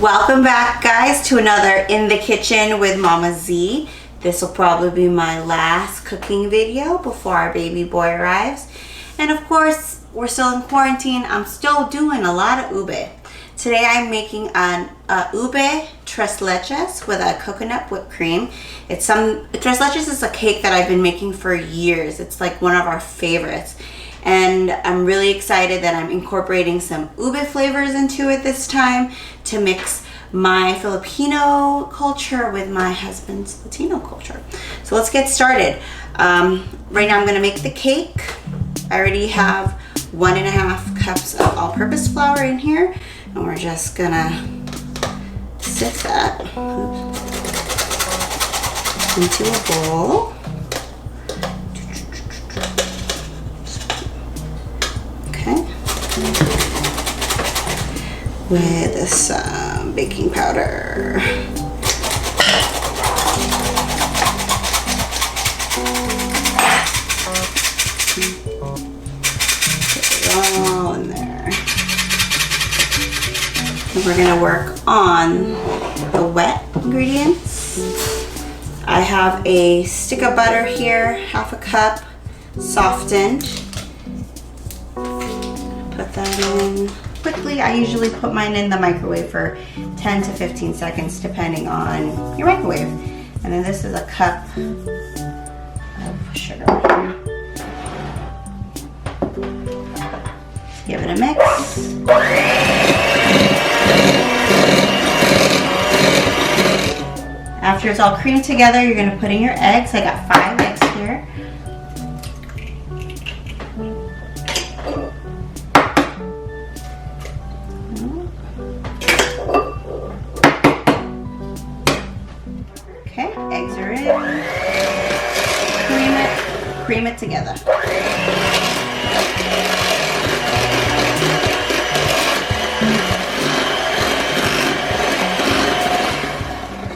Welcome back, guys, to another In the Kitchen with Mama Z. This will probably be my last cooking video before our baby boy arrives. And of course, we're still in quarantine. I'm still doing a lot of ube. Today I'm making an ube tres leches with a coconut whipped cream. Tres leches is a cake that I've been making for years. It's like one of our favorites. And I'm really excited that I'm incorporating some ube flavors into it this time to mix my Filipino culture with my husband's Latino culture. So let's get started. Right now I'm gonna make the cake. I already have 1.5 cups of all-purpose flour in here, and we're just gonna sift that into a bowl. With some baking powder. Put it all in there. And we're gonna work on the wet ingredients. I have a stick of butter here, 1/2 cup, softened. Put that in quickly. I usually put mine in the microwave for 10 to 15 seconds depending on your microwave. And then this is a cup of sugar. Give it a mix. After it's all creamed together, you're going to put in your eggs. I got 5 eggs here. Okay, eggs are in. Cream it together.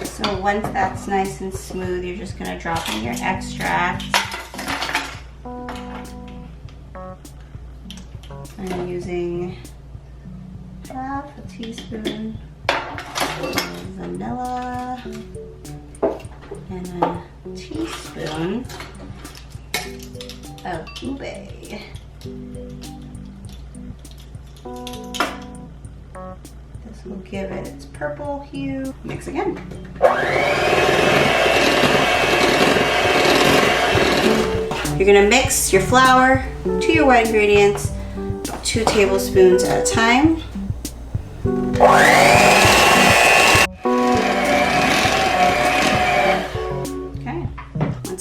So once that's nice and smooth, you're just gonna drop in your extract. I'm using 1/2 teaspoon of vanilla and a teaspoon of ube. This will give it its purple hue. Mix again. You're gonna mix your flour to your wet ingredients, 2 tablespoons at a time.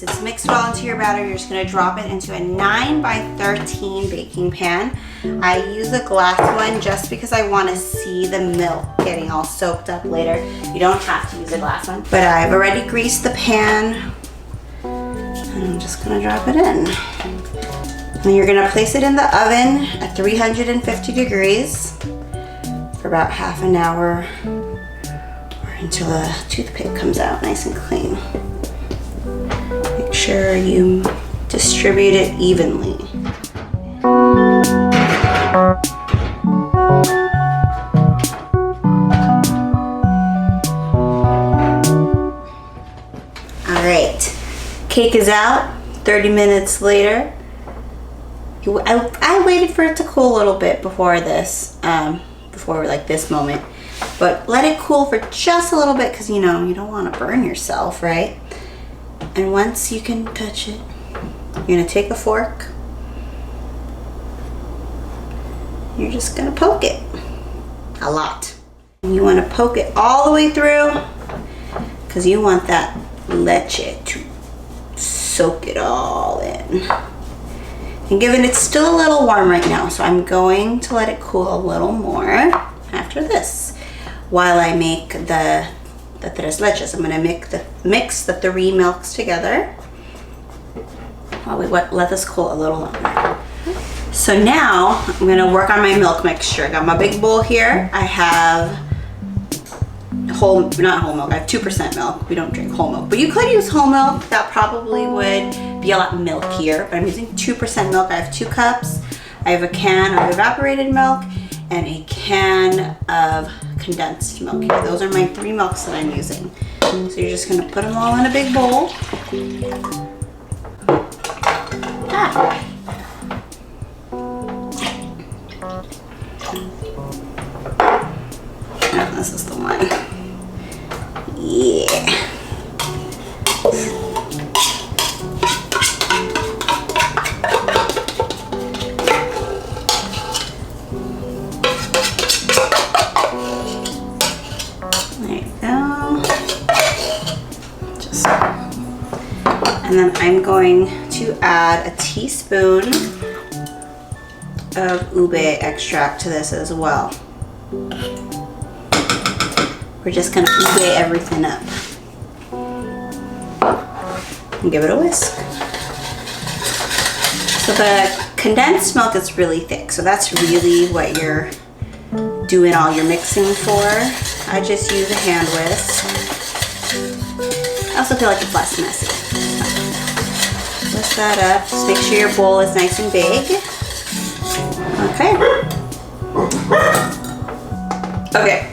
It's mixed well into your batter. You're just going to drop it into a 9 by 13 baking pan. I use a glass one just because I want to see the milk getting all soaked up later. You don't have to use a glass one. But I've already greased the pan, and I'm just going to drop it in. And you're going to place it in the oven at 350 degrees for about half an hour, or until the toothpick comes out nice and clean. Make sure you distribute it evenly. All right, cake is out. 30 minutes later. I waited for it to cool a little bit before this, before like this moment, but let it cool for just a little bit because you know you don't want to burn yourself, right? And once you can touch it, you're gonna take a fork. You're just gonna poke it a lot. And you wanna poke it all the way through because you want that leche to soak it all in. And given it's still a little warm right now, so I'm going to let it cool a little more after this while I make the tres leches. I'm gonna mix the 3 milks together while we let this cool a little longer. So now I'm gonna work on my milk mixture. I got my big bowl here. I have not whole milk, I have 2% milk. We don't drink whole milk, but you could use whole milk. That probably would be a lot milkier, but I'm using 2% milk. I have 2 cups. I have a can of evaporated milk and a can of condensed milk here. Those are my 3 milks that I'm using. So you're just gonna put them all in a big bowl. Ah. Oh, this is the one. Yeah. And then I'm going to add a teaspoon of ube extract to this as well. We're just gonna ube everything up. And give it a whisk. So the condensed milk is really thick, so that's really what you're doing all your mixing for. I just use a hand whisk. I also feel like it's less messy. Whisk that up. Just make sure your bowl is nice and big. Okay. Okay.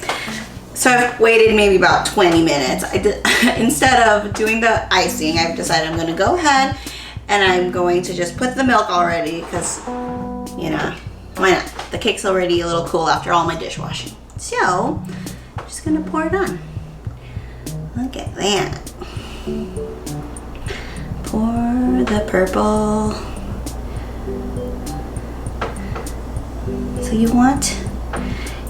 So I've waited maybe about 20 minutes. Instead of doing the icing, I've decided I'm going to go ahead and I'm going to just put the milk already because, you know, why not? The cake's already a little cool after all my dishwashing. So, I'm just going to pour it on. Look at that. Pour the purple. So you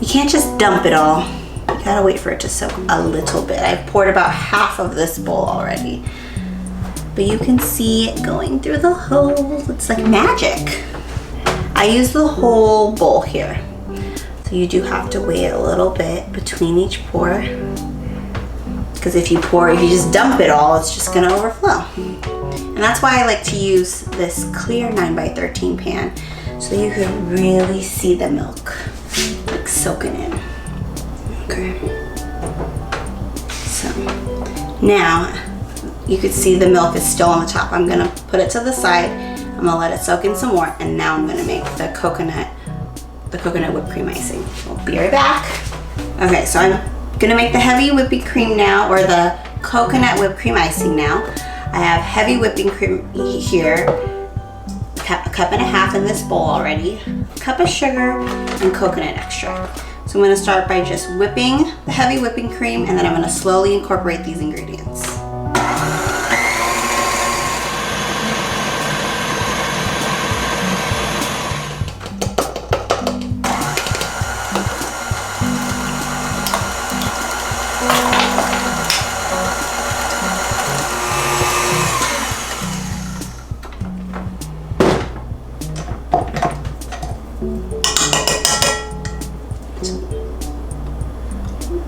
can't just dump it all. You gotta wait for it to soak a little bit. I've poured about half of this bowl already. But you can see it going through the holes. It's like magic. I use the whole bowl here. So you do have to wait a little bit between each pour. Because if you just dump it all, it's just gonna overflow. And that's why I like to use this clear 9x13 pan so you can really see the milk like soaking in. Okay. So now you can see the milk is still on the top. I'm gonna put it to the side. I'm gonna let it soak in some more, and now I'm gonna make the coconut whipped cream icing. We'll be right back. Okay, so I'm gonna make the heavy whipping cream now, or the coconut whipped cream icing now. I have heavy whipping cream here, a cup and a half in this bowl already, a cup of sugar, and coconut extract. So I'm gonna start by just whipping the heavy whipping cream, and then I'm gonna slowly incorporate these ingredients.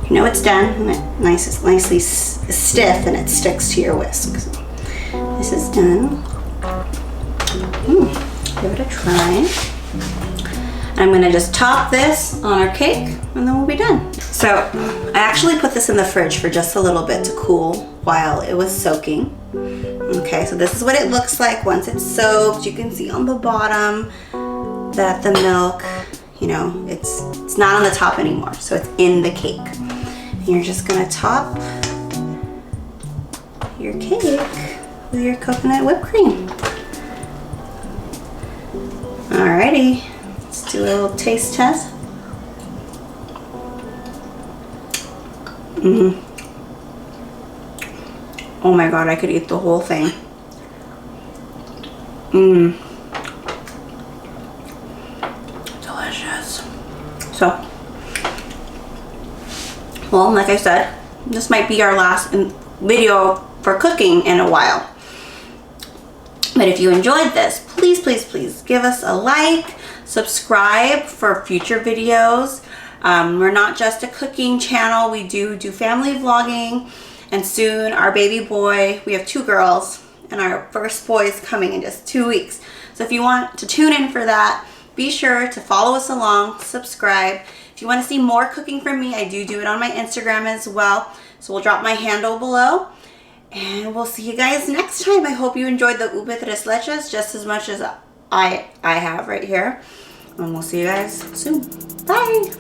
You know it's done, and it nicely stiff, and it sticks to your whisk. So this is done. Give it a try. I'm gonna just top this on our cake, and then we'll be done. So I actually put this in the fridge for just a little bit to cool while it was soaking. Okay, so this is what it looks like once it's soaked. You can see on the bottom that the milk, you know, it's not on the top anymore, so it's in the cake. And you're just gonna top your cake with your coconut whipped cream. Alrighty, let's do a little taste test. Oh my god, I could eat the whole thing. Delicious. So, well, like I said, this might be our last video for cooking in a while. But if you enjoyed this, please, please, please give us a like, subscribe for future videos. We're not just a cooking channel, we do family vlogging, and soon our baby boy, we have 2 girls, and our first boy is coming in just 2 weeks. So if you want to tune in for that, be sure to follow us along, subscribe. If you want to see more cooking from me, I do it on my Instagram as well. So we'll drop my handle below. And we'll see you guys next time. I hope you enjoyed the ube tres leches just as much as I have right here. And we'll see you guys soon. Bye.